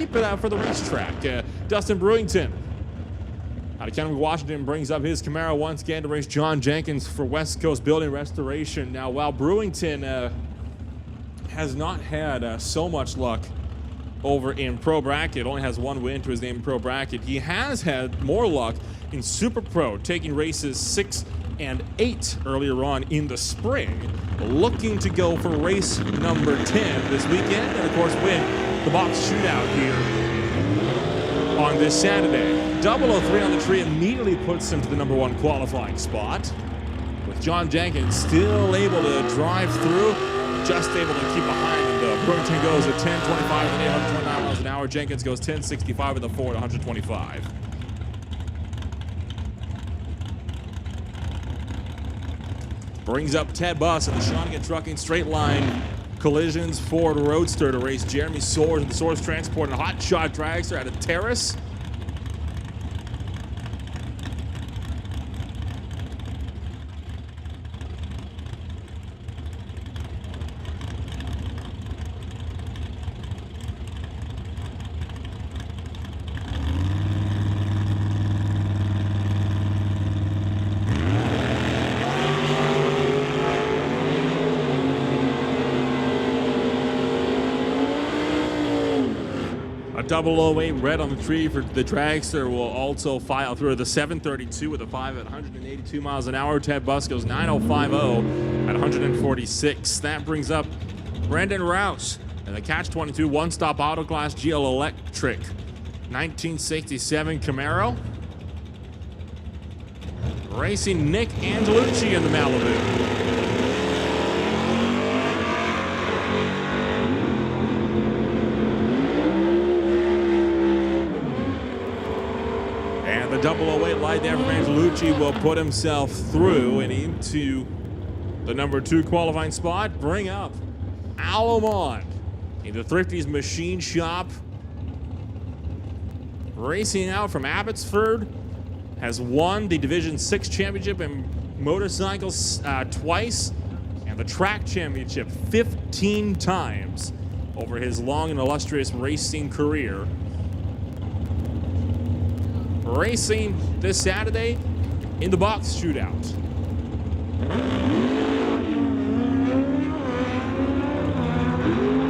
keep it out for the racetrack. Dustin Brewington out of Kennewick, Washington brings up his Camaro once again to race John Jenkins for West Coast Building Restoration. Now, while Brewington has not had so much luck over in Pro Bracket, only has one win to his name in Pro Bracket, he has had more luck in Super Pro, taking races 6 and 8 earlier on in the spring, looking to go for race number 10 this weekend, and of course win the box shootout here on this Saturday. 003 on the tree immediately puts him to the number 1 qualifying spot, with John Jenkins still able to drive through, just able to keep behind him though. Brewington goes at 10.25 with 829 miles an hour. Jenkins goes 10.65 with a Ford 125. Brings up Ted Buss and the Shawnigan Trucking straight line collisions Ford Roadster to race Jeremy Soares with the Soares Transport and a hot shot dragster out of Terrace. A 008 red on the tree for the dragster will also file through the 732 with a 5 at 182 miles an hour. Ted Buss goes 9.050 at 146. That brings up Brandon Rouse and the Catch 22 one-stop Autoglass GL Electric 1967 Camaro. Racing Nick Angelucci in the Malibu. The 008 light there from Angelucci will put himself through and into the number 2 qualifying spot. Bring up Alomond in the Thrifty's Machine Shop. Racing out from Abbotsford, has won the Division 6 championship in motorcycles twice and the track championship 15 times over his long and illustrious racing career. Racing this Saturday in the box shootout.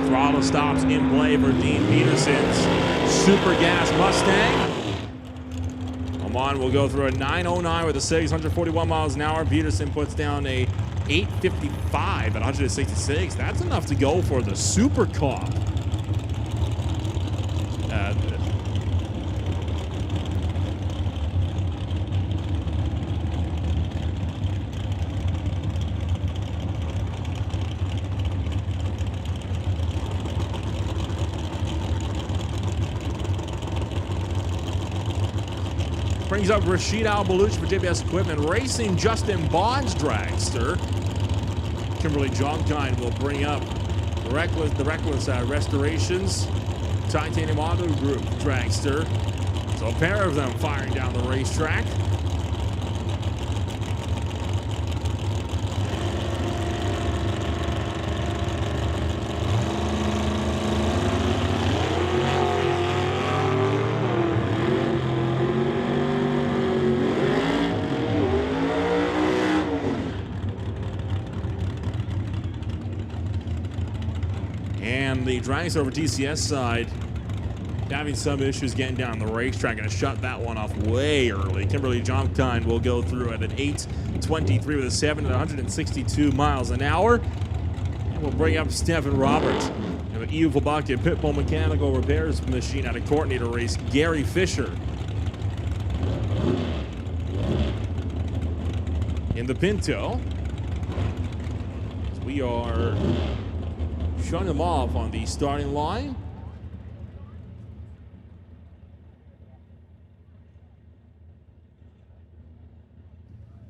Throttle stops in play for Dean Peterson's Super Gas Mustang. Amon will go through a 9.09 with a 641 miles an hour. Peterson puts down a 8.55 at 166. That's enough to go for the Super Comp. Brings up Rashid Al-Baluch for JBS Equipment, racing Justin Bond's dragster. Kimberly Jonkine will bring up the Reckless Restorations Titanium Auto Group dragster. So a pair of them firing down the racetrack. And the dragster over TCS side having some issues getting down the racetrack. Going to shut that one off way early. Kimberly Jonkine will go through at an 8.23 with a 7 at 162 miles an hour. And we'll bring up Stephen Roberts and the EU Volbaka Pitbull Mechanical Repairs Machine out of Courtney to race Gary Fisher in the Pinto. So we are shutting them off on the starting line.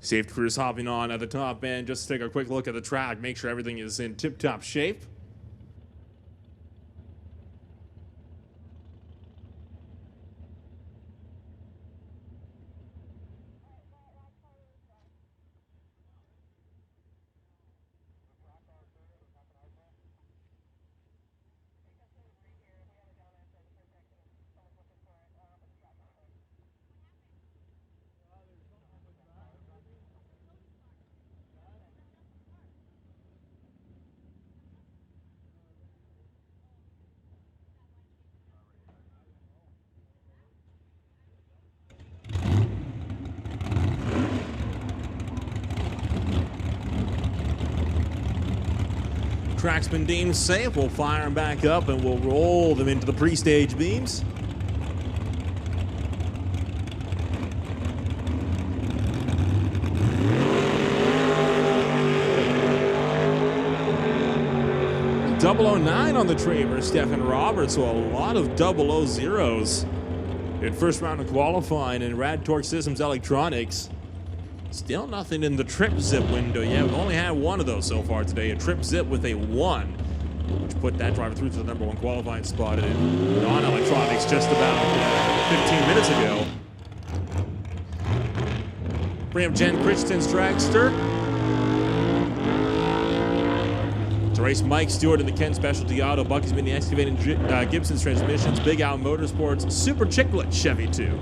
Safety crews hopping on at the top end just to take a quick look at the track, make sure everything is in tip-top shape. Track's been deemed safe. We'll fire them back up and we'll roll them into the pre-stage beams. .009 on the tray for Stefan Roberts, so a lot of 000s in first round of qualifying in Rad Torque Systems Electronics. Still nothing in the trip zip window yet. We've only had one of those so far today, a trip zip with a 1, which put that driver through to the number 1 qualifying spot in non-electronics just about 15 minutes ago. Bring up Jen Crichton's dragster. To race Mike Stewart in the Ken Specialty Auto, Bucky's been the excavating Gibson's Transmissions, Big Al Motorsports, Super Chicklet Chevy 2.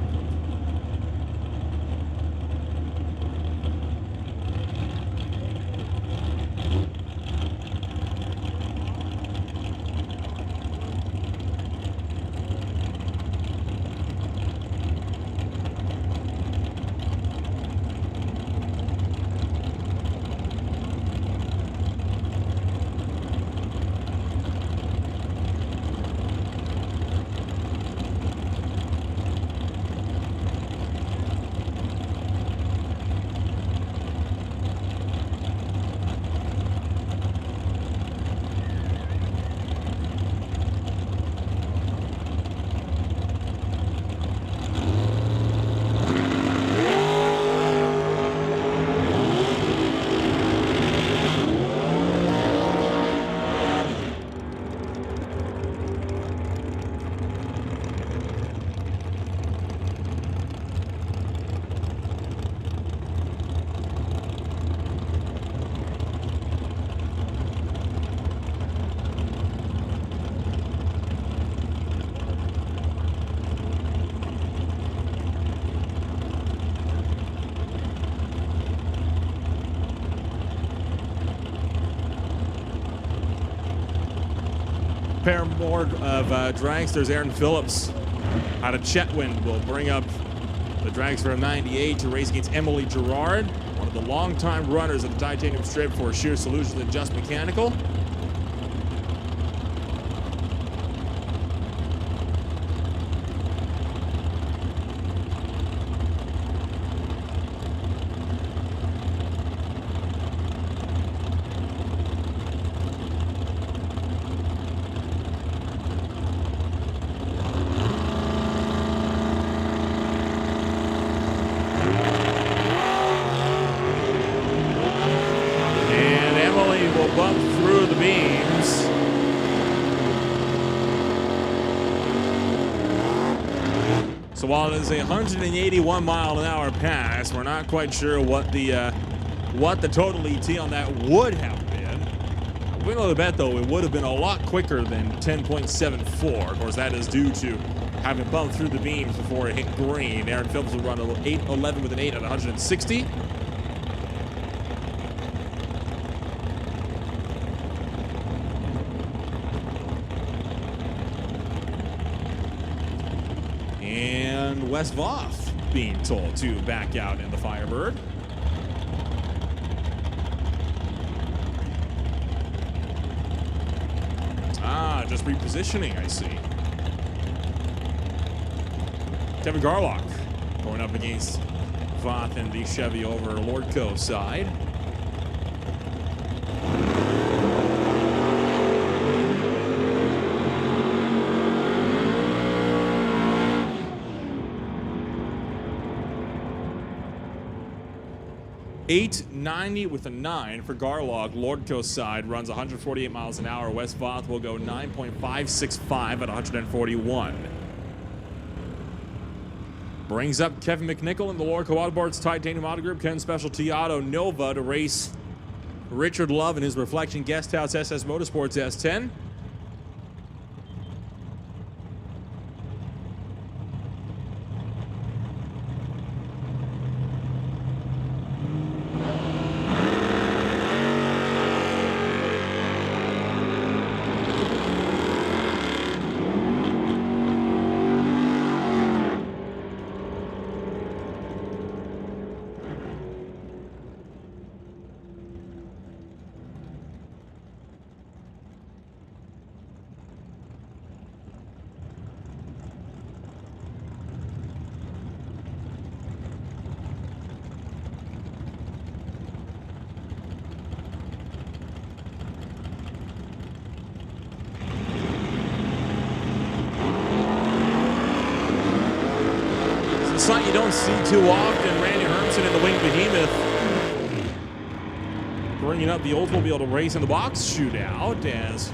Pair more of dragsters. Aaron Phillips out of Chetwynd will bring up the dragster of 98 to race against Emily Gerard, one of the longtime runners of the Titanium Strip for Sheer Solutions and Just Mechanical. Bump through the beams. So while it is a 181 mile an hour pass, we're not quite sure what the total ET on that would have been. We know the bet though, it would have been a lot quicker than 10.74. Of course, that is due to having bumped through the beams before it hit green. Aaron Phillips will run 8:11 with an 8 at 160. And Wes Voth being told to back out in the Firebird. Just repositioning, I see. Kevin Garlock going up against Voth and the Chevy over Lordco's side. .890 with a 9 for Garlock. Lordco's side runs 148 miles an hour. Wes Voth will go 9.565 at 141. Brings up Kevin McNichol in the Lordco Autoboards Titanium Auto Group, Ken Specialty Auto Nova to race Richard Love in his Reflection Guesthouse SS Motorsports S10. sight you don't see too often. Randy Hermsen in the Winged Behemoth bringing up the Oldsmobile to race in the box shootout as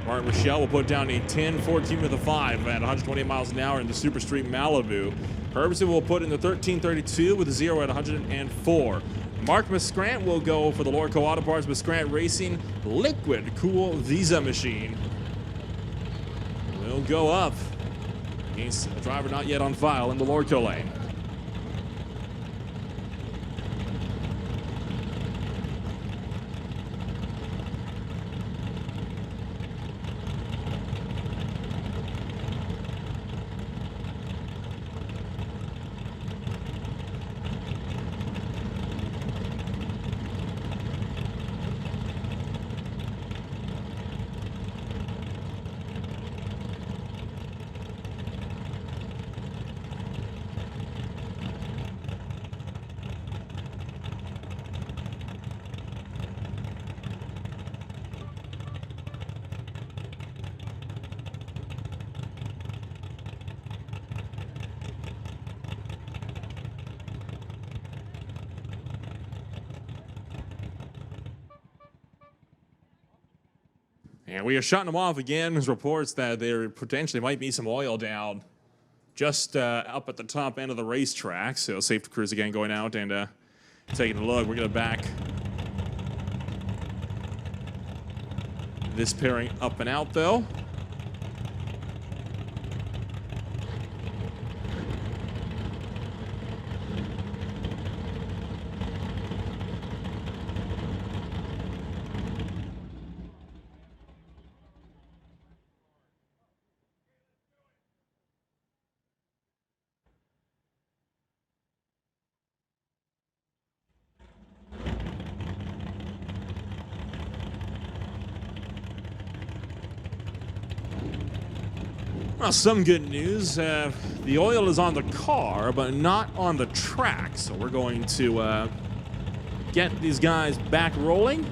Martin Michelle will put down a 10-14 with a 5 at 128 miles an hour in the Super Street Malibu. Hermsen will put in the 13-32 with a 0 at 104. Mark Muskrant will go for the Lordco Auto Parts Muskrant Racing Liquid Cool Visa machine. Will go up against a driver not yet on file in the Lordco lane. And we are shutting them off again. There's reports that there potentially might be some oil down just up at the top end of the racetrack. So safety crews again going out and taking a look. We're going to back this pairing up and out though. Well, some good news. The oil is on the car, but not on the track. So we're going to get these guys back rolling.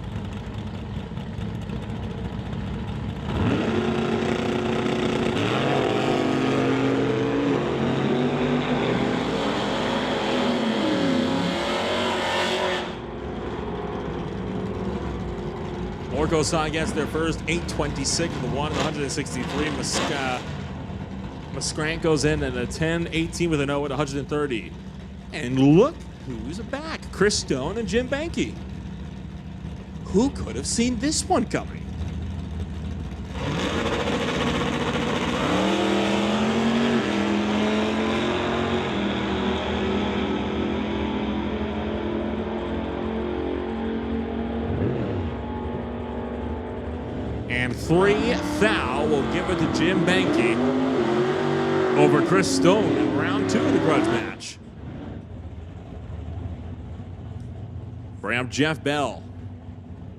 Lordco side gets their first 826 with a 1 and 163. Muskrant goes in at a 10-18 with an 0 at 130. And look who's back. Chris Stone and Jim Banky. Who could have seen this one coming? And 3 thou will give it to Jim Banky over Chris Stone in round 2 of the grudge match. Bring up Jeff Bell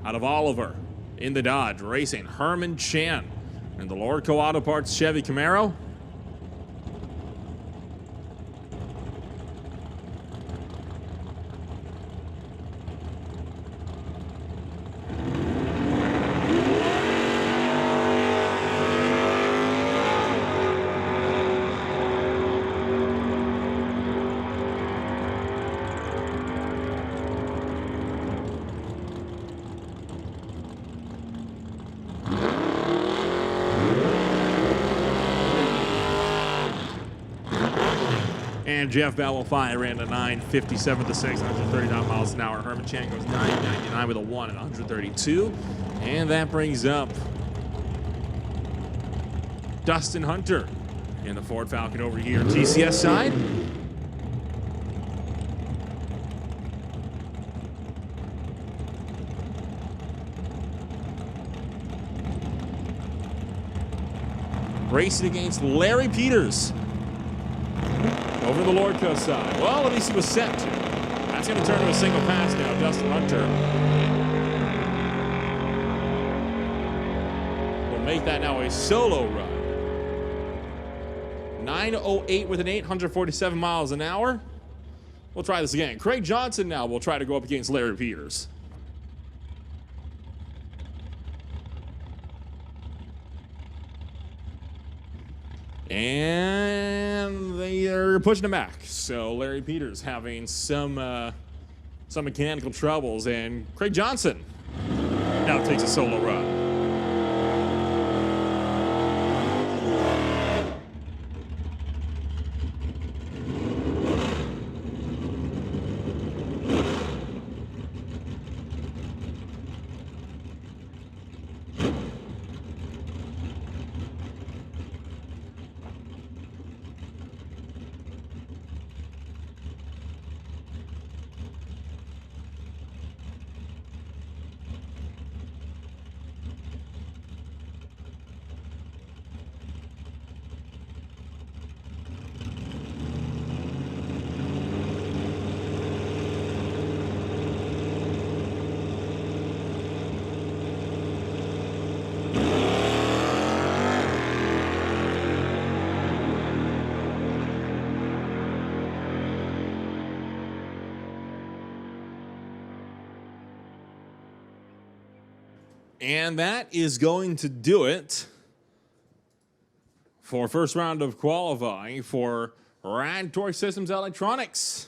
out of Oliver in the Dodge, racing Herman Chan in the Lordco Auto Parts Chevy Camaro. And Jeff Bell will fire ran a 9:57 to 6, 139 miles an hour. Herman Chan goes 9:99 with a 1 and 132. And that brings up Dustin Hunter in the Ford Falcon over here, TCS side. Racing against Larry Peters over the Lordco side. Well, at least he was set to. That's going to turn to a single pass now. Dustin Hunter will make that now a solo run. 9:08 with an 847 miles an hour. We'll try this again. Craig Johnson now will try to go up against Larry Peters. And we're pushing him back. So Larry Peters having some mechanical troubles, and Craig Johnson now takes a solo run. And that is going to do it for first round of qualifying for Rad Torque Systems Electronics.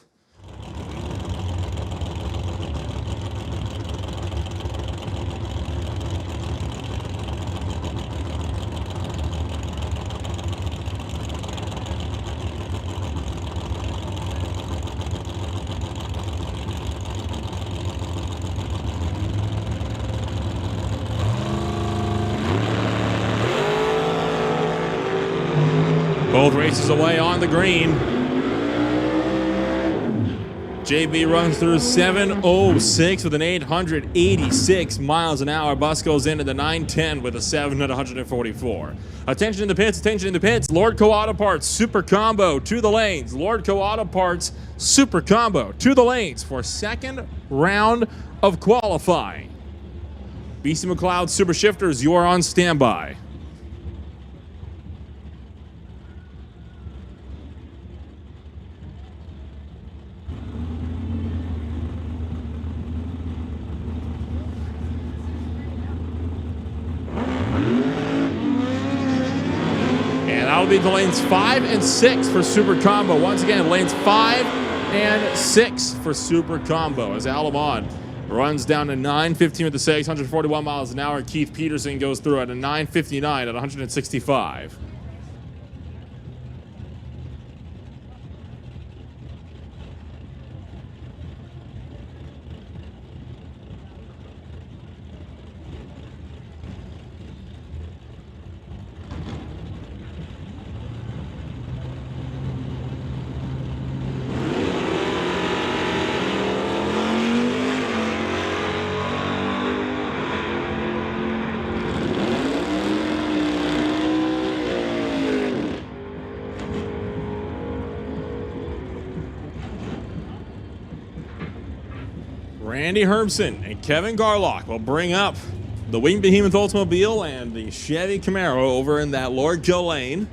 Both races away on the green. JB runs through 7:06 with an 886 miles an hour. Bus goes into the 910 with a 7 at 144. Attention in the pits, attention in the pits. Lordco Auto Parts Super Combo to the lanes. Lordco Auto Parts Super Combo to the lanes for second round of qualifying. BC McLeod Super Shifters, you are on standby. That'll be the lanes 5 and 6 for Super Combo. Once again, lanes 5 and 6 for Super Combo as Alamon runs down to 9:15 with the 6, 141 miles an hour. Keith Peterson goes through at a 9:59 at 165. Randy Herbson and Kevin Garlock will bring up the Wing Behemoth Oldsmobile and the Chevy Camaro over in that Lordco lane.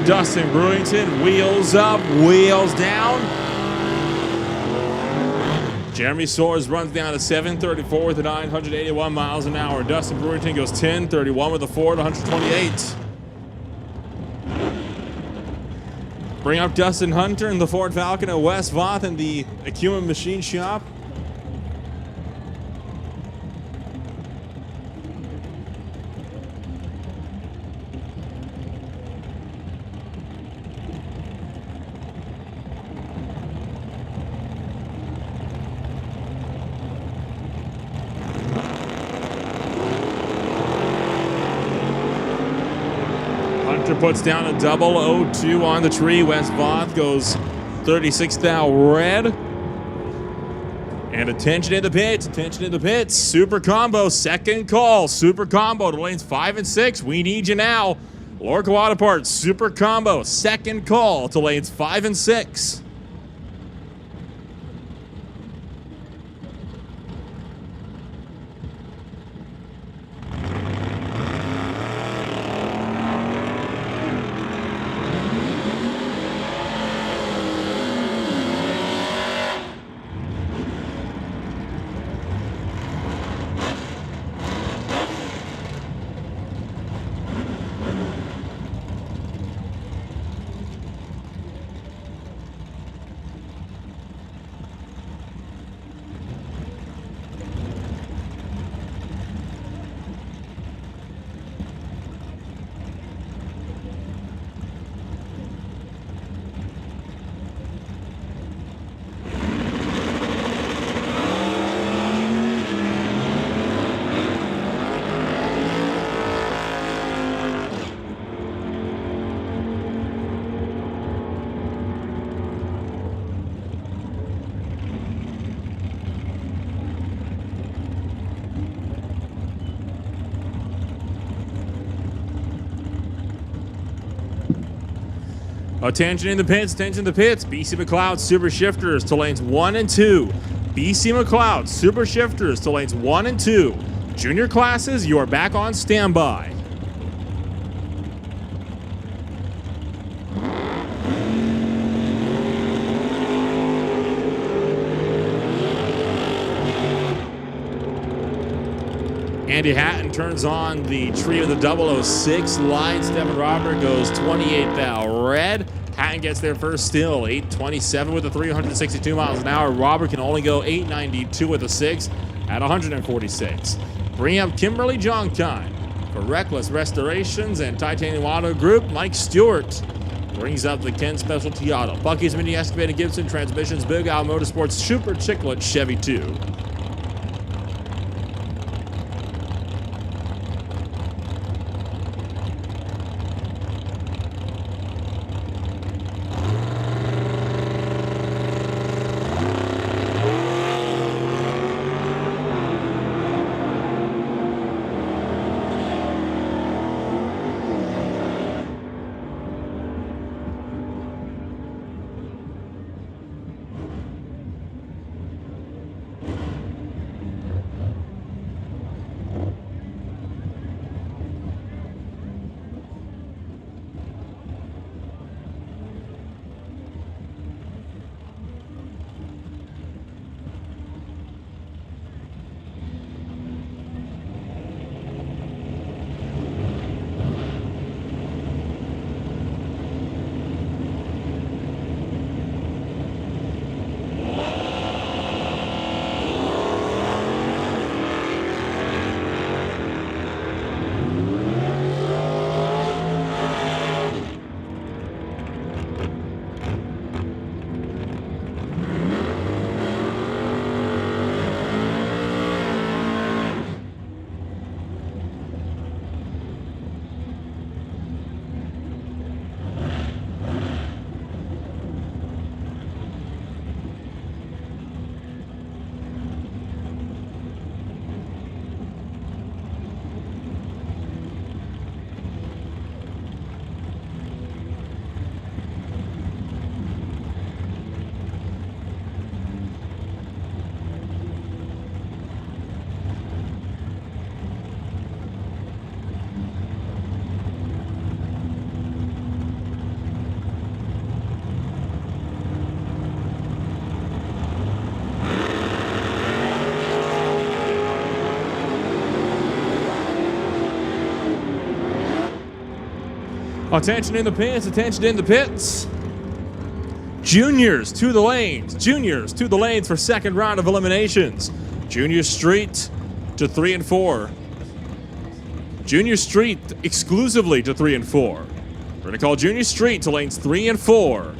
Dustin Brewington, wheels up, wheels down. Jeremy Soares runs down to 734 with a 981 miles an hour. Dustin Brewington goes 1031 with a Ford 128. Bring up Dustin Hunter in the Ford Falcon at West Voth in the Acumen Machine Shop. Fisher puts down a double 0-2 on the tree. Wes Voth goes 36 thou red. And attention in the pits, attention in the pits. Super Combo, second call. Super Combo to lanes 5 and 6. We need you now. Lorca Auto Parts, Super Combo, second call to lanes 5 and 6. Attention in the pits, attention in the pits. BC McLeod Super Shifters to lanes 1 and 2. BC McLeod Super Shifters to lanes 1 and 2. Junior classes, you are back on standby. Andy Hatton turns on the tree of the 006 line. Stephen Robert goes 28 thou red. Hatton gets there first still, 827 with a 362 miles an hour. Robert can only go 892 with a 6 at 146. Bring up Kimberly Jonkine for Reckless Restorations and Titanium Auto Group. Mike Stewart brings up the Ken Specialty Auto. Bucky's Mini Excavator Gibson Transmissions, Big Al Motorsports, Super Chiclet Chevy 2. Attention in the pits, attention in the pits. Juniors to the lanes. Juniors to the lanes for second round of eliminations. Junior Street to 3 and 4. Junior Street exclusively to 3 and 4. We're going to call Junior Street to lanes 3 and 4.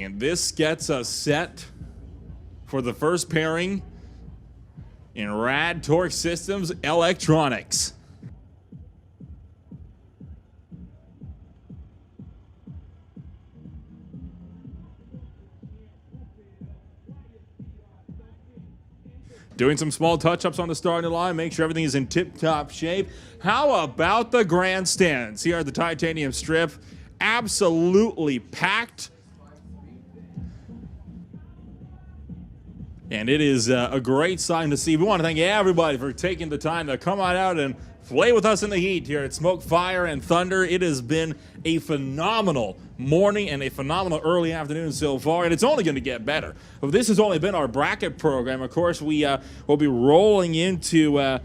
And this gets us set for the first pairing in Rad Torque Systems Electronics. Doing some small touch-ups on the starting line, make sure everything is in tip-top shape. How about the grandstands here at the Titanium Strip? Absolutely packed. And it is a great sign to see. We want to thank everybody for taking the time to come on out and play with us in the heat here at Smoke, Fire, and Thunder. It has been a phenomenal morning and a phenomenal early afternoon so far, and it's only going to get better. But this has only been our bracket program. Of course, we will be rolling into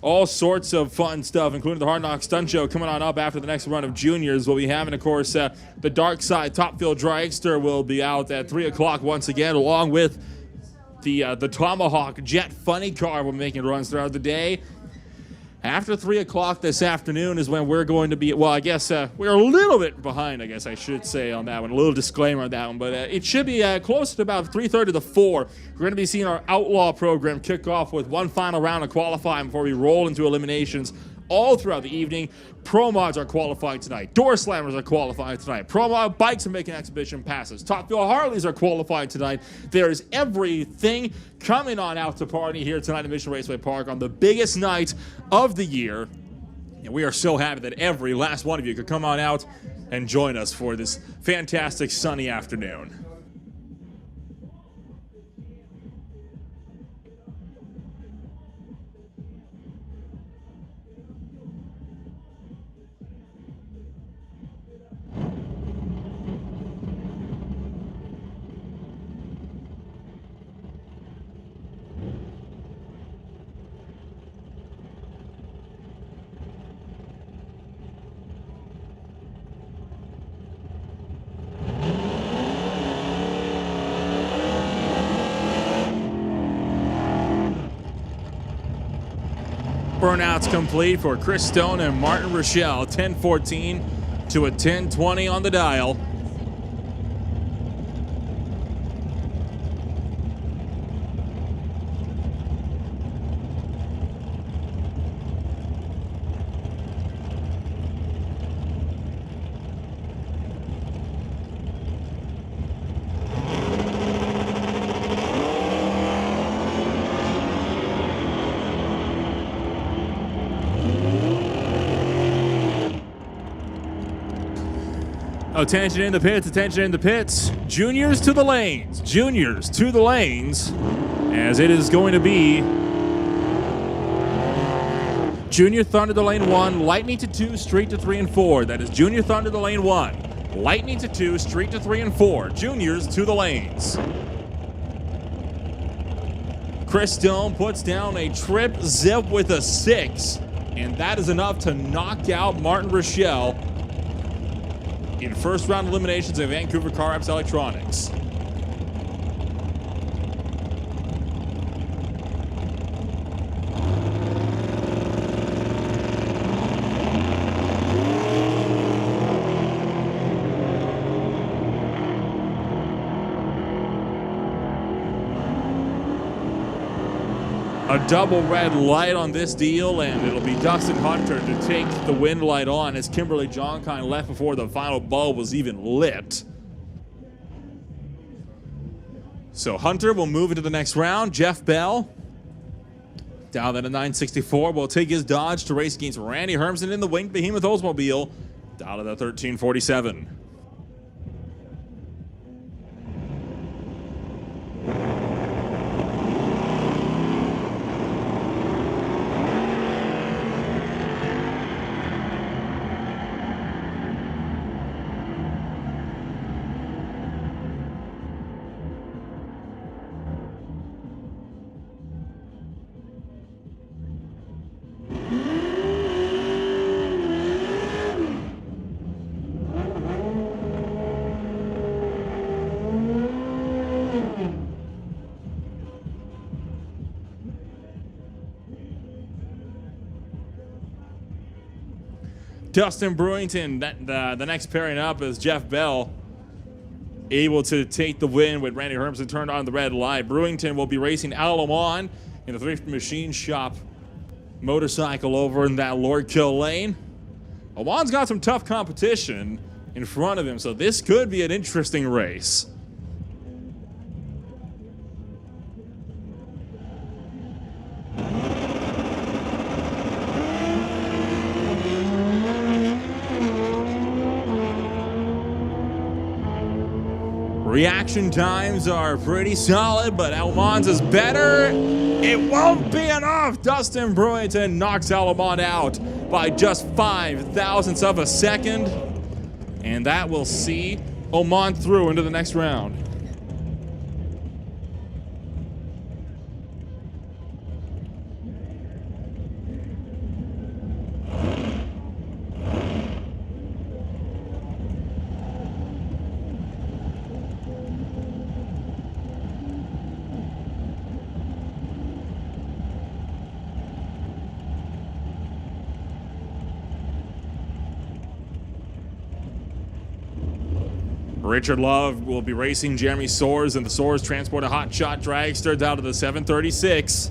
all sorts of fun stuff, including the Hard Knocks Stunt Show coming on up after the next run of juniors. We'll be having, of course, the Dark Side Topfield Dragster will be out at 3 o'clock once again, along with the Tomahawk Jet Funny Car. We're making runs throughout the day. After 3 o'clock this afternoon is when we're going to be, well, I guess we're a little bit behind, I guess I should say on that one. A little disclaimer on that one, but it should be close to about 3:30 to 4. We're going to be seeing our Outlaw program kick off with one final round of qualifying before we roll into eliminations all throughout the evening. Pro Mods are qualifying tonight. Door Slammers are qualifying tonight. Pro Mod Bikes are making exhibition passes. Top Fuel Harleys are qualifying tonight. There is everything coming on out to party here tonight at Mission Raceway Park on the biggest night of the year. And we are so happy that every last one of you could come on out and join us for this fantastic sunny afternoon. Burnouts complete for Chris Stone and Martin Rochelle. 10:14 to a 10:20 on the dial. Attention in the pits, attention in the pits. Juniors to the lanes, juniors to the lanes, as it is going to be Junior Thunder to lane 1, Lightning to 2, Street to 3 and 4. That is Junior Thunder to lane 1, Lightning to 2, Street to 3 and 4. Juniors to the lanes. Chris Stone puts down a trip zip with a 6, and that is enough to knock out Martin Rochelle in first round eliminations of Vancouver Car Apps Electronics. A double red light on this deal, and it'll be Dustin Hunter to take the wind light on as Kimberly Johnkind left before the final bulb was even lit. So Hunter will move into the next round. Jeff Bell, down at a 964, will take his Dodge to race against Randy Hermsen in the Winged Behemoth Oldsmobile, down at a 1347. Dustin Brewington, the next pairing up is Jeff Bell. able to take the win with Randy Hermsen turned on the red light. Brewington will be racing Al Lamont in the Thrift Machine Shop motorcycle over in that Lord Kill lane. Lamont's got some tough competition in front of him, so this could be an interesting race. Reaction times are pretty solid, but Almonds is better. It won't be enough. Dustin Brewington knocks Almond out by just 0.05 of a second. And that will see Almond through into the next round. Richard Love will be racing Jeremy Soares, and the Soares transport a hot shot dragster down to the 736.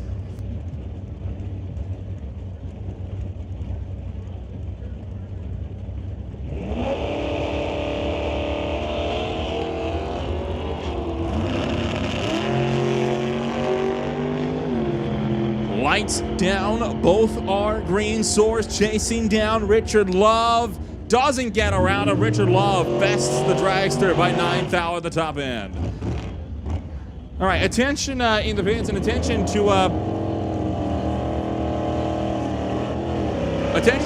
Lights down, both are green. Soares chasing down Richard Love. Doesn't get around him. Richard Love bests the dragster by 9 thou at the top end. All right, attention in the pits and attention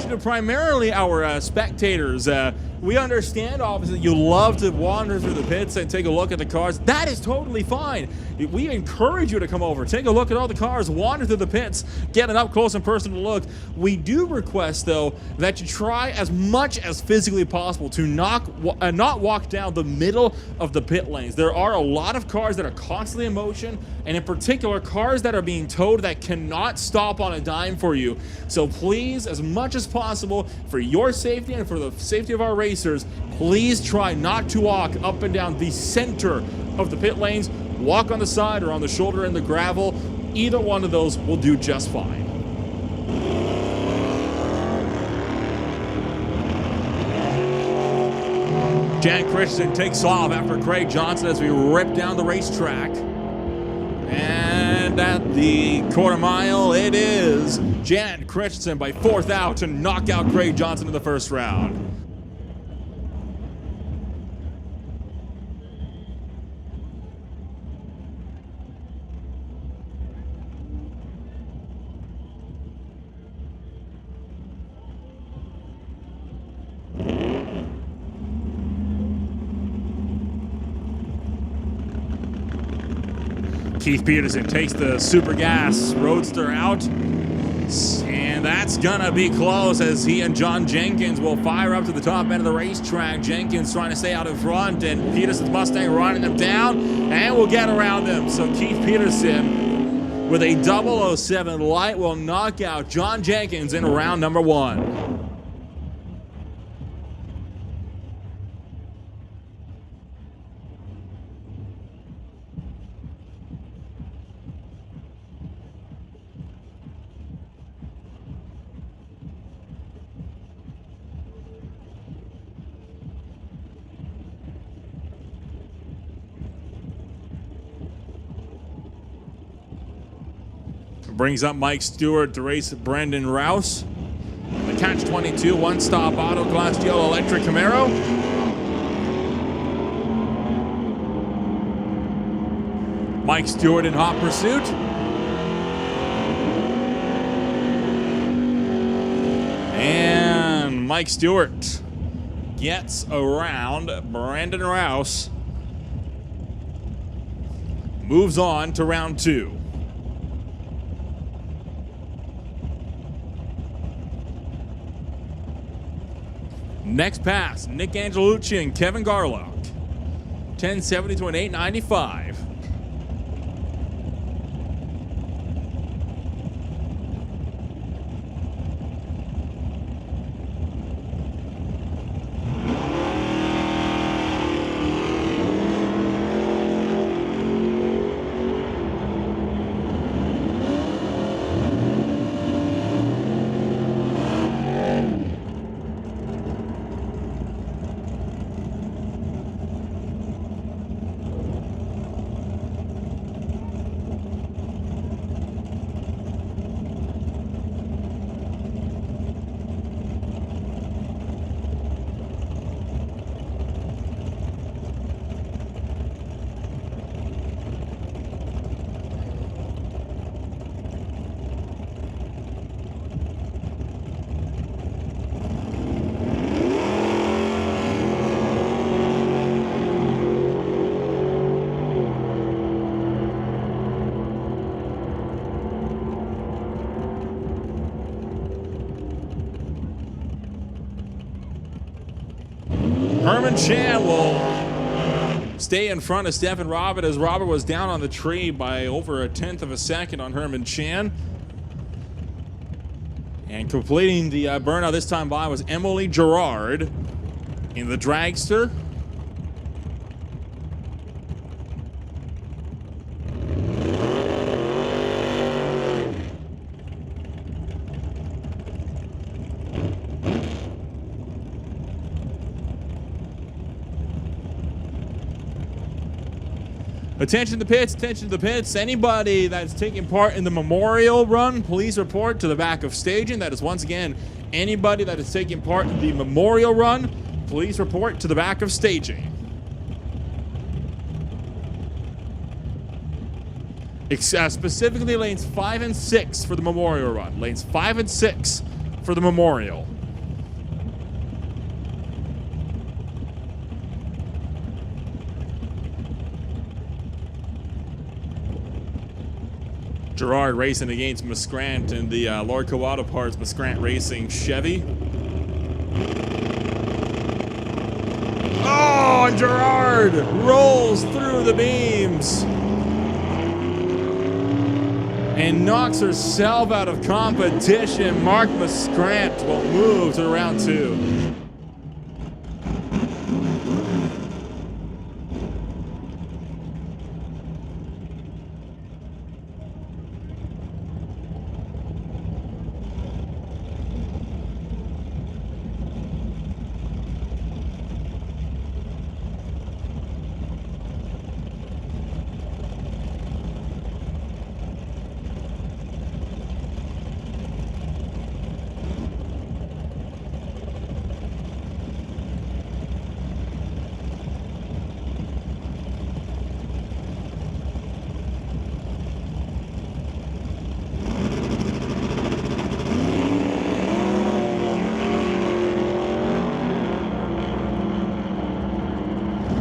to primarily our spectators. We understand, obviously, you love to wander through the pits and take a look at the cars. That is totally fine. We encourage you to come over, take a look at all the cars, wander through the pits, get an up-close and personal look. We do request, though, that you try as much as physically possible to not walk down the middle of the pit lanes. There are a lot of cars that are constantly in motion, and in particular, cars that are being towed that cannot stop on a dime for you. So please, as much as possible, for your safety and for the safety of our racers, please try not to walk up and down the center of the pit lanes. Walk on the side or on the shoulder in the gravel. Either one of those will do just fine. Jan Christensen takes off after Craig Johnson as we rip down the racetrack. And at the quarter mile, it is Jan Christensen by 4th out to knock out Craig Johnson in the first round. Keith Peterson takes the Super Gas Roadster out, and that's gonna be close as he and John Jenkins will fire up to the top end of the racetrack. Jenkins trying to stay out in front, and Peterson's Mustang running them down, and will get around them. So Keith Peterson with a 007 light will knock out John Jenkins in round number 1. Brings up Mike Stewart to race Brendan Rouse. The Catch-22 one-stop auto glass yellow electric Camaro. Mike Stewart in hot pursuit. And Mike Stewart gets around Brendan Rouse. Moves on to round 2. Next pass, Nick Angelucci and Kevin Garlock. 1070 to an 895. Herman Chan will stay in front of Stefan Robert, as Robert was down on the tree by over 1/10 of a second on Herman Chan. And completing the burnout this time by was Emily Gerard in the dragster. Attention to the pits, attention to the pits. Anybody that's taking part in the memorial run, please report to the back of staging. That is once again, anybody that is taking part in the memorial run, please report to the back of staging. Specifically lanes 5 and 6 for the memorial run. Lanes 5 and 6 for the memorial. Gerard racing against Muskrant in the Lordco Auto Parts Muskrant Racing Chevy. Oh, and Gerard rolls through the beams and knocks herself out of competition. Mark Muskrant will move to round 2.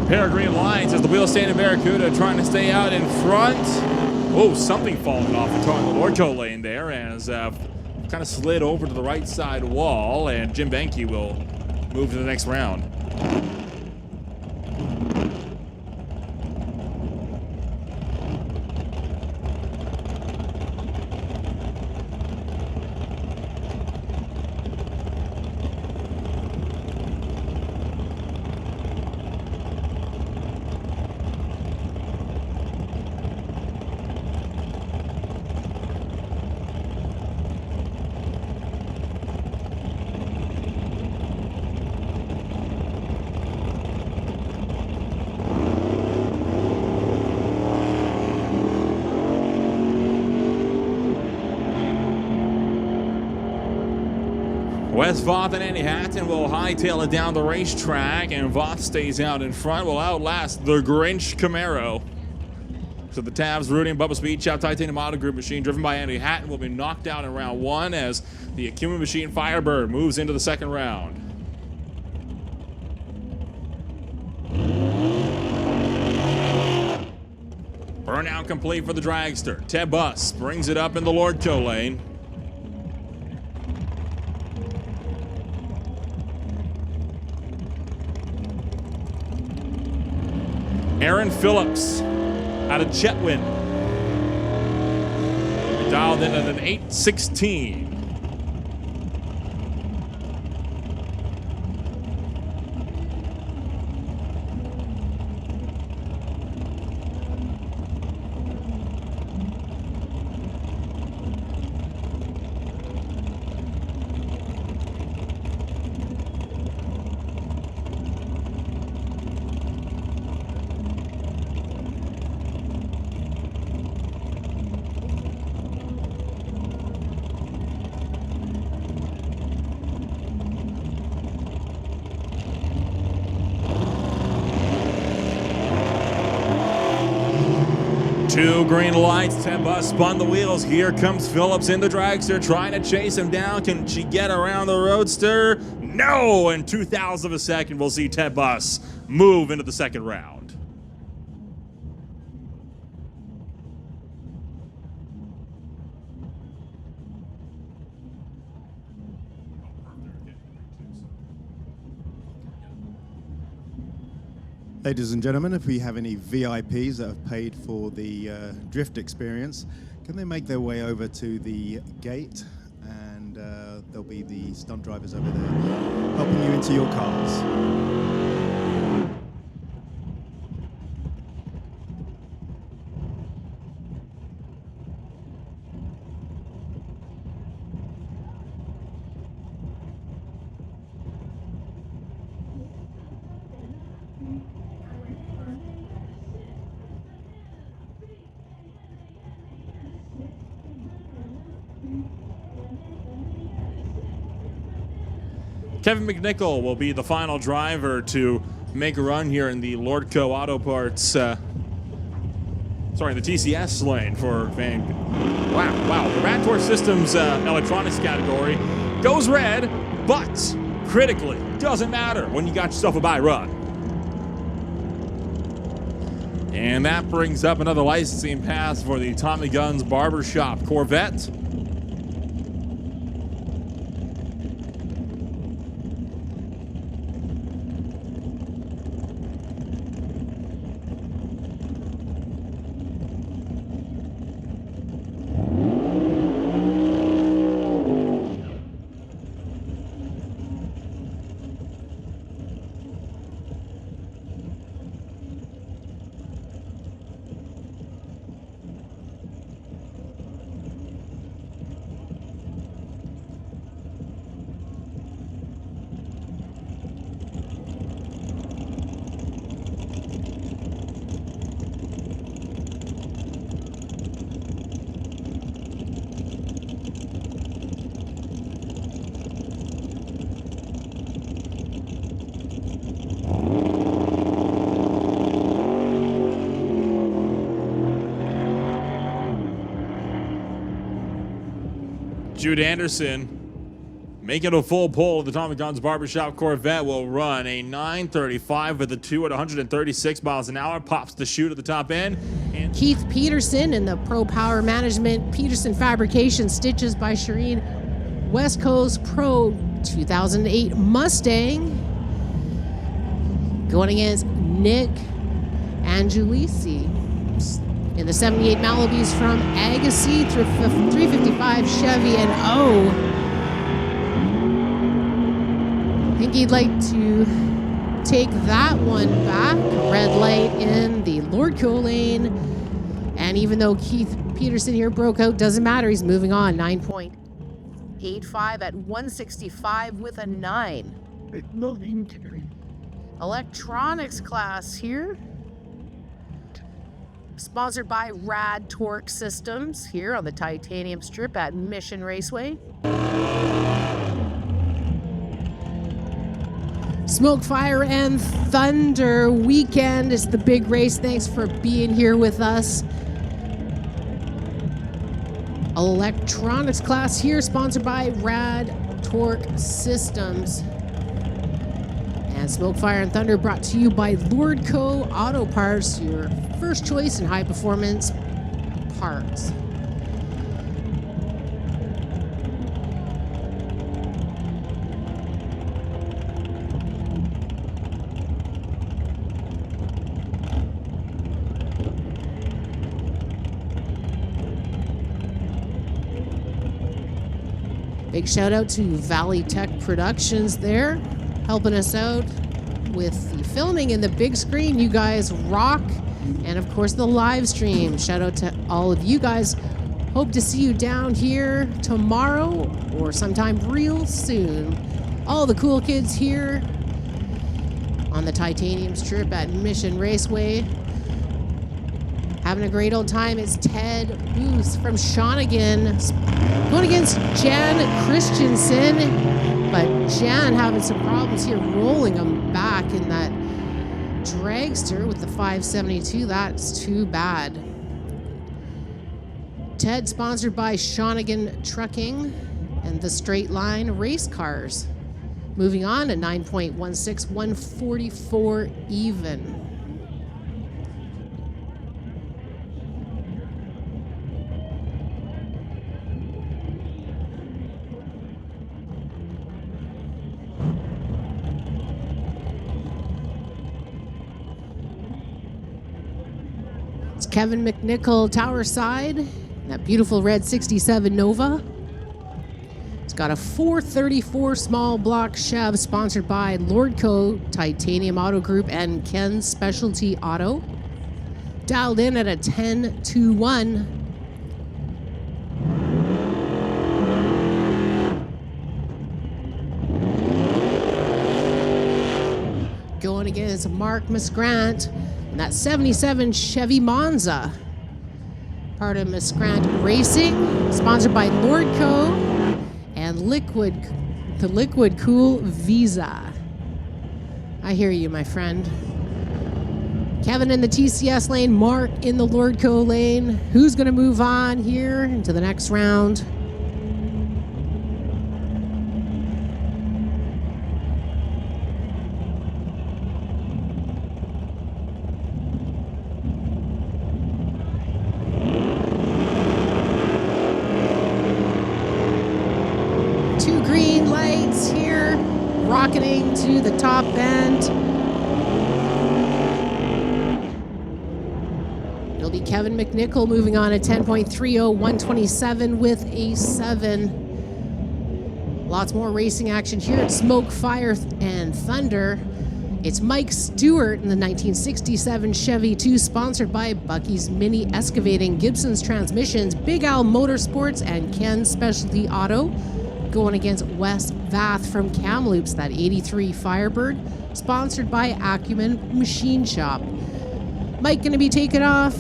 Pair of green lights as the wheel standing Barracuda trying to stay out in front. Oh, something falling off the car in the Lordco lane there as kind of slid over to the right side wall, and Jim Benke will move to the next round. Wes Voth and Andy Hatton will hightail it down the racetrack, and Voth stays out in front, will outlast the Grinch Camaro. So the Tavs Rudy Bubba Speed Shop Titanium Auto Group machine driven by Andy Hatton will be knocked out in round 1 as the Akuma machine Firebird moves into the second round. Burnout complete for the dragster. Ted Bus brings it up in the Lordco lane. Aaron Phillips out of Chetwynd. Dialed in at an 8:16. Two green lights, Ted Bus spun the wheels. Here comes Phillips in the dragster, trying to chase him down. Can she get around the roadster? No, in 2,000 of a second, we'll see Ted Bus move into the second round. Ladies and gentlemen, if we have any VIPs that have paid for the drift experience, can they make their way over to the gate? And there'll be the stunt drivers over there helping you into your cars. Kevin McNichol will be the final driver to make a run here in the Lordco Auto Parts, the TCS lane for Van. Wow. The Radtor Systems electronics category goes red, but critically doesn't matter when you got yourself a buy run. And that brings up another licensing pass for the Tommy Guns Barbershop Corvette. Jude Anderson making a full pull of the Tommy Guns Barbershop Corvette will run a 935 with a 2 at 136 miles an hour, pops the chute at the top end. And Keith Peterson in the Pro Power Management Peterson Fabrication Stitches by Shireen West Coast Pro 2008 Mustang going against Nick Angelisi in the 78 Malibus from Agassi 355 Chevy and I think he'd like to take that one back. Red light in the Lordco lane. And even though Keith Peterson here broke out, doesn't matter. He's moving on. 9.85 at 165 with a 9. Electronics class here. Sponsored by Rad Torque Systems here on the Titanium Strip at Mission Raceway. Smoke, Fire, and Thunder weekend is the big race. Thanks for being here with us. Electronics class here, sponsored by Rad Torque Systems. And Smoke, Fire, and Thunder brought to you by Lordco Auto Parts, your first choice in high performance parts. Big shout out to Valley Tech Productions there, helping us out with the filming and the big screen. You guys rock. And of course the live stream. Shout out to all of you guys. Hope to see you down here tomorrow or sometime real soon. All the cool kids here on the Titanium Strip at Mission Raceway. Having a great old time. It's Ted Booth from Shawnigan going against Jan Christensen. But Jan having some problems here, rolling him back in that dragster with the 572. That's too bad. Ted sponsored by Shawnigan Trucking and the Straight Line Race Cars. Moving on to 9.16, 144 even. Kevin McNichol, Tower Side. That beautiful red 67 Nova. It's got a 434 small block Chev sponsored by Lordco, Titanium Auto Group, and Ken's Specialty Auto. Dialed in at a 10-2-1. Going against Mark Musgrant and that 77 Chevy Monza. Part of Musgrant Racing, sponsored by Lordco and the Liquid Cool Visa. I hear you, my friend. Kevin in the TCS lane, Mark in the Lordco lane. Who's going to move on here into the next round? Two green lights here, rocketing to the top end. It'll be Kevin McNichol moving on at 10.30, 127 with a 7. Lots more racing action here at Smoke, Fire, and Thunder. It's Mike Stewart in the 1967 Chevy 2, sponsored by Bucky's Mini Excavating, Gibson's Transmissions, Big Al Motorsports, and Ken's Specialty Auto. Going against Wes Vath from Kamloops, that 83 Firebird, sponsored by Acumen Machine Shop. Mike going to be taken off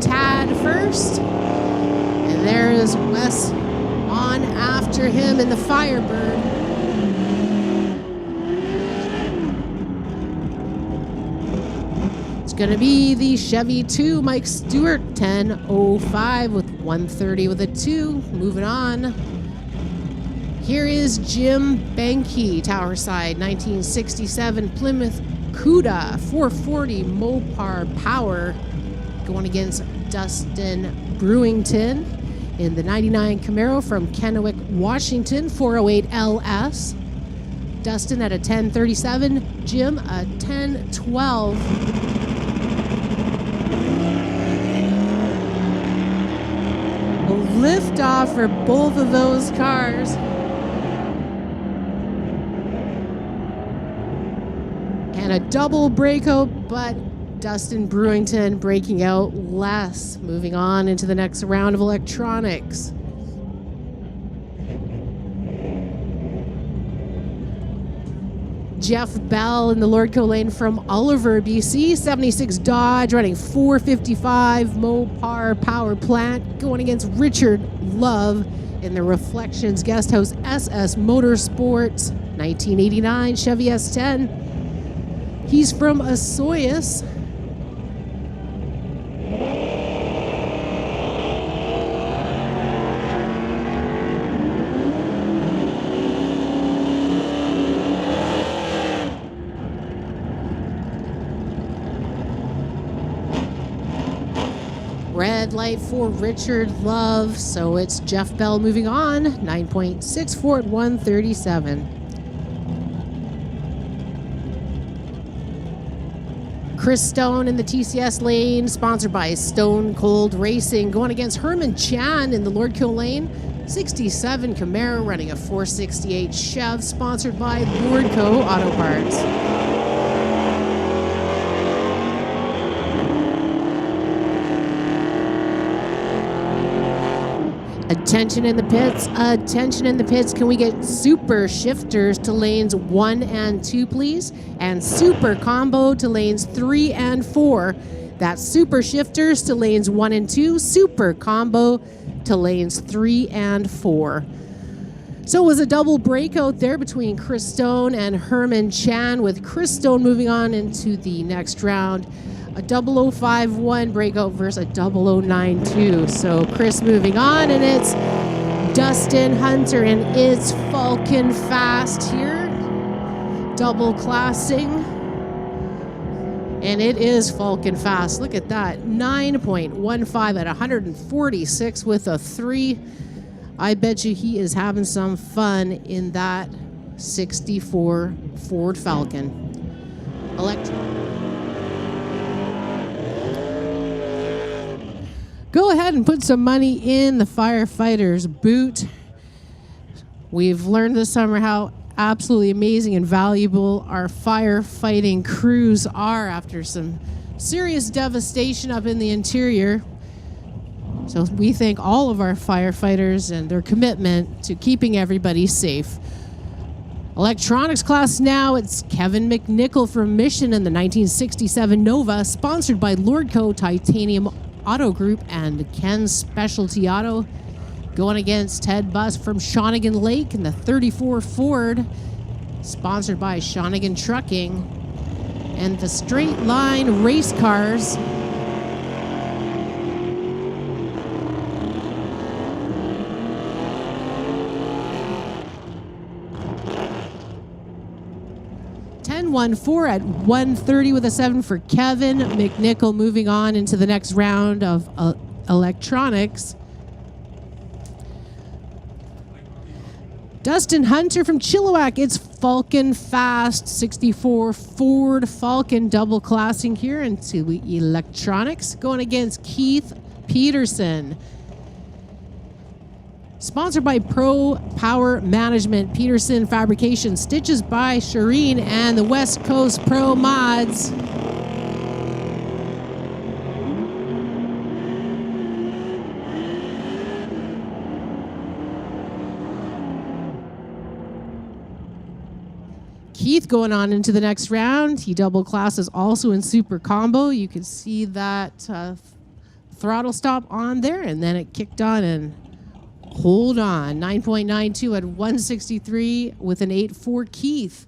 Tad first. And there's Wes on after him in the Firebird. It's going to be the Chevy 2, Mike Stewart, 10.05 with 130 with a 2. Moving on. Here is Jim Benke, Tower Side, 1967 Plymouth Cuda 440 Mopar Power, going against Dustin Brewington in the 99 Camaro from Kennewick, Washington, 408 LS. Dustin at a 10.37, Jim a 10.12. A liftoff for both of those cars. And a double breakout, but Dustin Brewington breaking out less. Moving on into the next round of electronics. Jeff Bell in the Lordco lane from Oliver, BC. 76 Dodge running 455 Mopar Power Plant, going against Richard Love in the Reflections Guesthouse SS Motorsports 1989 Chevy S10. He's from Osoyoos. Red light for Richard Love, so it's Jeff Bell moving on, 9.64 at 137. Chris Stone in the TCS lane, sponsored by Stone Cold Racing, going against Herman Chan in the Lordco lane. 67 Camaro running a 468 Chev, sponsored by Lordco Auto Parts. Attention in the pits, attention in the pits. Can we get super shifters to lanes 1 and 2, please? And super combo to lanes 3 and 4. That's super shifters to lanes 1 and 2, super combo to lanes 3 and 4. So it was a double breakout there between Chris Stone and Herman Chan, with Chris Stone moving on into the next round. A 0051 breakout versus a 0092. So Chris moving on, and it's Dustin Hunter, and it's Falcon Fast here. Double classing. And it is Falcon Fast. Look at that. 9.15 at 146 with a 3. I bet you he is having some fun in that 64 Ford Falcon. go ahead and put some money in the firefighter's boot. We've learned this summer how absolutely amazing and valuable our firefighting crews are after some serious devastation up in the interior. So we thank all of our firefighters and their commitment to keeping everybody safe. Electronics class now, it's Kevin McNichol from Mission in the 1967 Nova, sponsored by Lordco Titanium Auto Group and Ken's Specialty Auto. Going against Ted Buss from Shawnigan Lake in the 34 Ford, sponsored by Shawnigan Trucking. And the straight line race cars, One 4 at 130 with a 7 for Kevin McNichol, moving on into the next round of electronics. Dustin Hunter from Chilliwack, it's Falcon Fast 64 Ford Falcon double classing here into electronics, going against Keith Peterson. Sponsored by Pro Power Management, Peterson Fabrication, stitches by Shireen, and the West Coast Pro Mods. Keith going on into the next round. He double classes also in Super Combo. You can see that throttle stop on there, and then it kicked on and hold on. 9.92 at 163 with an 8.4 Keith.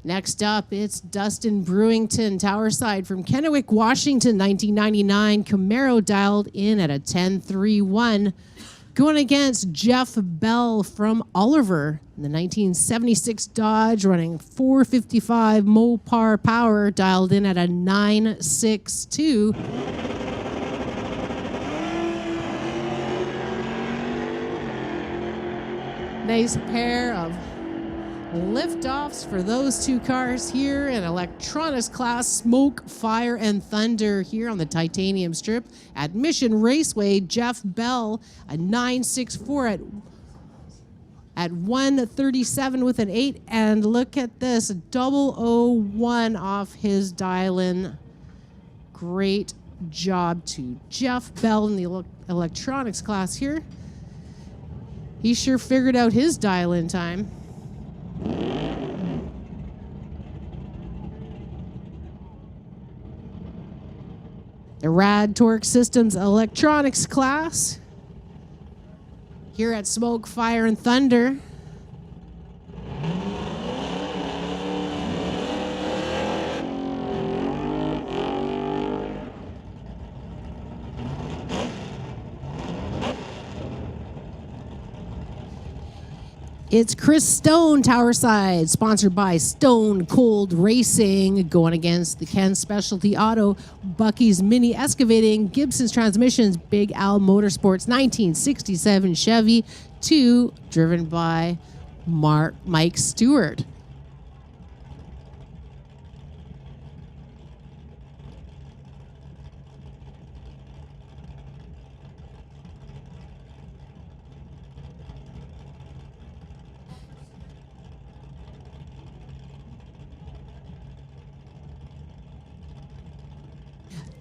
Next up, it's Dustin Brewington, Towerside from Kennewick, Washington, 1999. Camaro dialed in at a 10.31. Going against Jeff Bell from Oliver in the 1976 Dodge, running 455 Mopar power, dialed in at a 9.62. Nice pair of liftoffs for those two cars here in electronics class, Smoke, Fire, and Thunder here on the Titanium Strip at Mission Raceway. Jeff Bell, a 9.64 at 137 with an 8. And look at this, 001 off his dial-in. Great job to Jeff Bell in the electronics class here. He sure figured out his dial-in time. The Rad Torque Systems electronics class here at Smoke, Fire, and Thunder. It's Chris Stone, Towerside, sponsored by Stone Cold Racing, going against the Ken Specialty Auto, Bucky's Mini Excavating, Gibson's Transmissions, Big Al Motorsports, 1967 Chevy 2, driven by Mike Stewart.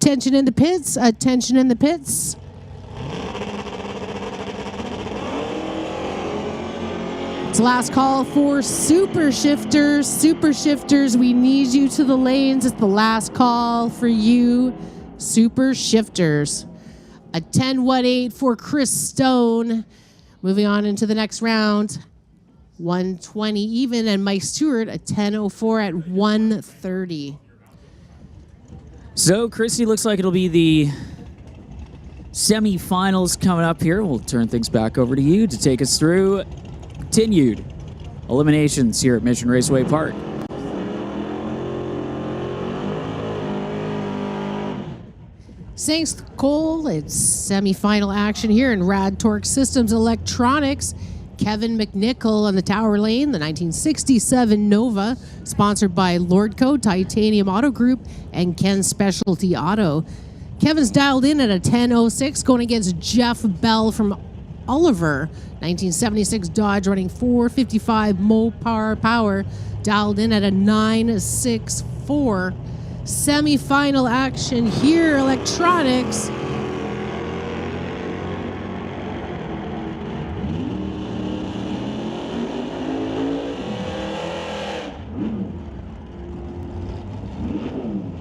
Attention in the pits, attention in the pits. It's last call for Super Shifters. Super Shifters, we need you to the lanes. It's the last call for you, Super Shifters. A 10.18 for Chris Stone. Moving on into the next round. 120 even, and Mike Stewart, a 10.04 at 130. So, Christy, looks like it'll be the semifinals coming up here. We'll turn things back over to you to take us through continued eliminations here at Mission Raceway Park. Thanks, Cole. It's semifinal action here in Rad Torque Systems Electronics. Kevin McNichol on the Tower Lane, the 1967 Nova, sponsored by Lordco Titanium Auto Group and Ken Specialty Auto. Kevin's dialed in at a 10.06, going against Jeff Bell from Oliver. 1976 Dodge running 455 Mopar power, dialed in at a 9.64. Semi-final action here, electronics.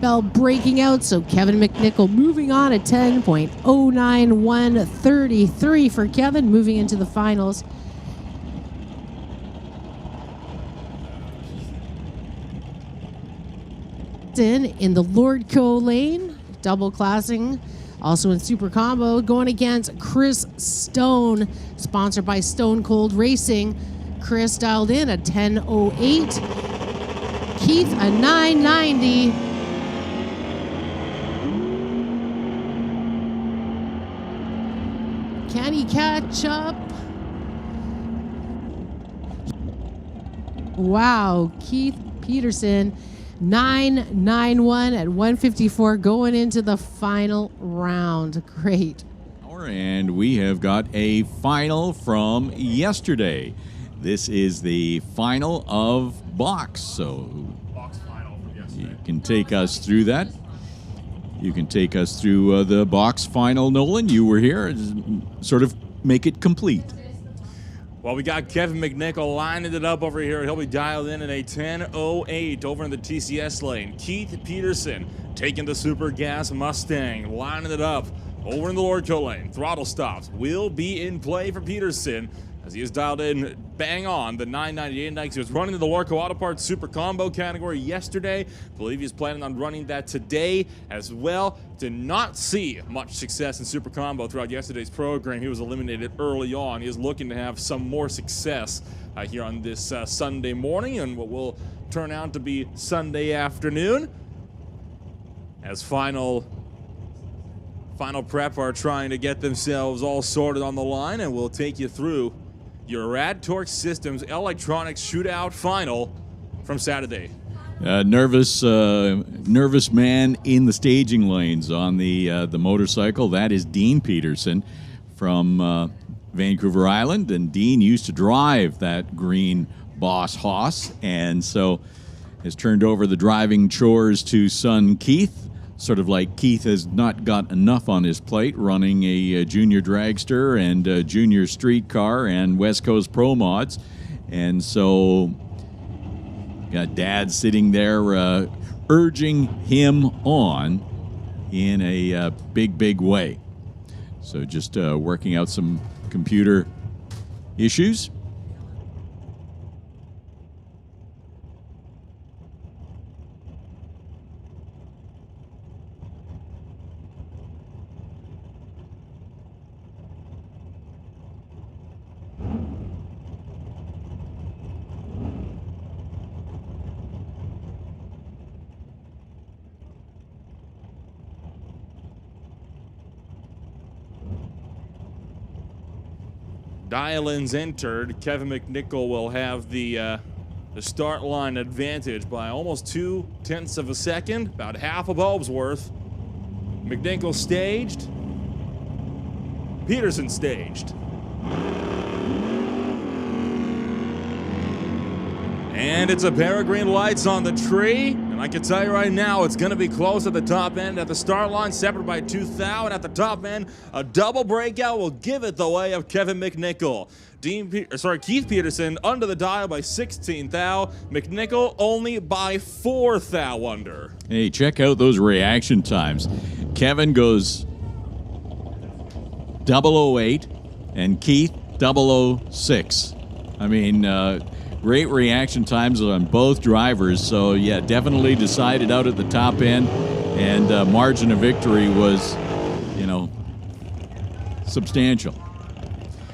Bell breaking out, so Kevin McNichol moving on at 10.09133 for Kevin, moving into the finals. In the Lordco lane, double classing, also in Super Combo, going against Chris Stone, sponsored by Stone Cold Racing. Chris dialed in at 10.08. Keith a 9.90. Can he catch up? Wow, Keith Peterson, 9.91 at 154 going into the final round. Great. And we have got a final from yesterday. This is the final of box, so Box final from yesterday. you can take us through that. You can take us through the box final, Nolan. You were here. Sort of make it complete. Well, we got Kevin McNichol lining it up over here. He'll be dialed in at a 10.08 over in the TCS lane. Keith Peterson taking the Super Gas Mustang, lining it up over in the Lordco lane. Throttle stops will be in play for Peterson as he is dialed in bang on the 998 index. He was running in the Lordco Auto Parts Super Combo category yesterday. I believe he's planning on running that today as well. Did not see much success in Super Combo throughout yesterday's program. He was eliminated early on. He is looking to have some more success here on this Sunday morning and what will turn out to be Sunday afternoon as final prep are trying to get themselves all sorted on the line, and we'll take you through your Rad Torque Systems Electronics Shootout Final from Saturday. Nervous man in the staging lanes on the motorcycle. That is Dean Peterson from Vancouver Island, and Dean used to drive that green Boss Haas, and so has turned over the driving chores to son Keith. Sort of like Keith has not got enough on his plate running a junior dragster and a junior street car and West Coast Pro Mods. And so got Dad sitting there urging him on in a big way. So just working out some computer issues. Dial-ins entered. Kevin McNichol will have the start line advantage by almost 0.2 of a second, about half a bulb's worth. McNichol staged. Peterson staged. And it's a pair of green lights on the tree. And I can tell you right now, it's going to be close at the top end. At the start line, separated by 2 thou. And at the top end, a double breakout will give it the way of Kevin McNichol. Keith Peterson under the dial by 16 thou. McNichol only by 4 thou under. Hey, check out those reaction times. Kevin goes 008 and Keith 006. I mean, great reaction times on both drivers. So, yeah, definitely decided out at the top end. And margin of victory was, substantial.